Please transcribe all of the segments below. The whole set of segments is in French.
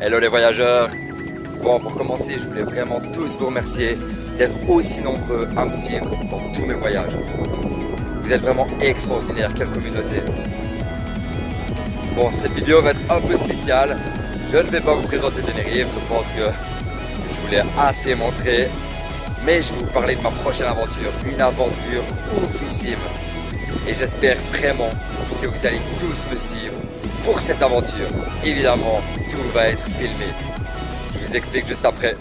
Hello les voyageurs. Bon, pour commencer, je voulais vraiment tous vous remercier d'être aussi nombreux à me suivre dans tous mes voyages. Vous êtes vraiment extraordinaires, quelle communauté. Bon, cette vidéo va être un peu spéciale. Je ne vais pas vous présenter Tenerife, je pense que je vous l'ai assez montré. Mais je vais vous parler de ma prochaine aventure, une aventure oufissime. Et j'espère vraiment que vous allez tous me suivre pour cette aventure. Évidemment, tout va être filmé. Je vous explique juste après.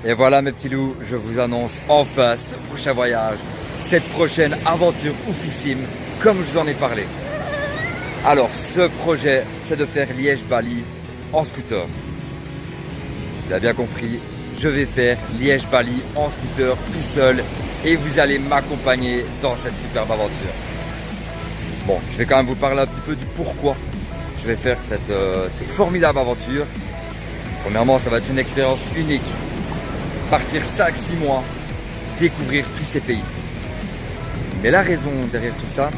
Et voilà mes petits loups, je vous annonce enfin ce prochain voyage, cette prochaine aventure oufissime, comme je vous en ai parlé. Alors ce projet, c'est de faire Liège-Bali en scooter. Vous avez bien compris, je vais faire Liège-Bali en scooter tout seul et vous allez m'accompagner dans cette superbe aventure. Bon, je vais quand même vous parler un petit peu du pourquoi je vais faire cette formidable aventure. Premièrement, ça va être une expérience unique. Partir 5-6 mois, découvrir tous ces pays. Mais la raison derrière tout ça,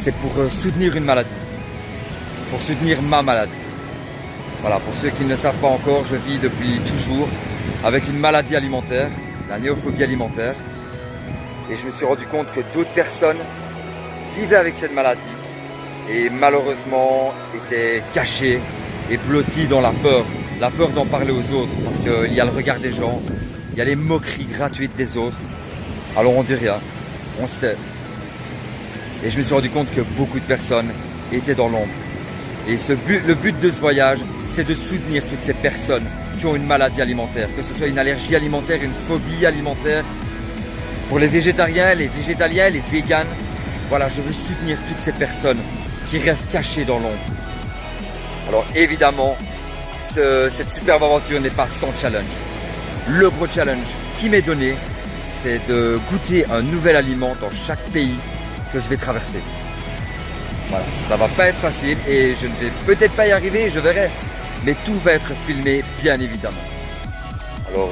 c'est pour soutenir une maladie. Pour soutenir ma maladie. Voilà, pour ceux qui ne le savent pas encore, je vis depuis toujours avec une maladie alimentaire, la néophobie alimentaire. Et je me suis rendu compte que d'autres personnes vivaient avec cette maladie et malheureusement étaient cachées et blotties dans la peur d'en parler aux autres, parce qu'il y a le regard des gens, il y a les moqueries gratuites des autres. Alors on dit rien, on se tait. Et je me suis rendu compte que beaucoup de personnes étaient dans l'ombre. Et le but de ce voyage, c'est de soutenir toutes ces personnes qui ont une maladie alimentaire, que ce soit une allergie alimentaire, une phobie alimentaire. Pour les végétariens, les végétaliens, les véganes, voilà, je veux soutenir toutes ces personnes qui restent cachées dans l'ombre. Alors évidemment, cette superbe aventure n'est pas sans challenge. Le gros challenge qui m'est donné, c'est de goûter un nouvel aliment dans chaque pays que je vais traverser. Voilà, ça va pas être facile et je ne vais peut-être pas y arriver, je verrai. Mais tout va être filmé, bien évidemment. Alors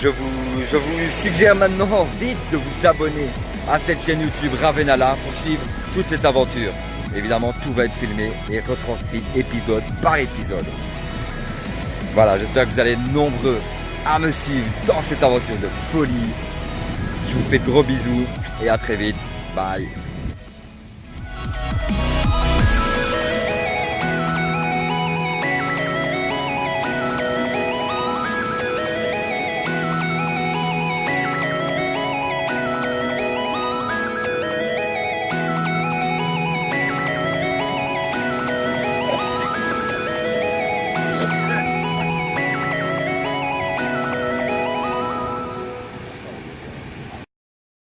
je vous suggère maintenant vite de vous abonner à cette chaîne YouTube Ravenala pour suivre toute cette aventure. Évidemment, tout va être filmé et retranscrit épisode par épisode. Voilà, j'espère que vous allez être nombreux à me suivre dans cette aventure de folie. Je vous fais de gros bisous et à très vite. Bye.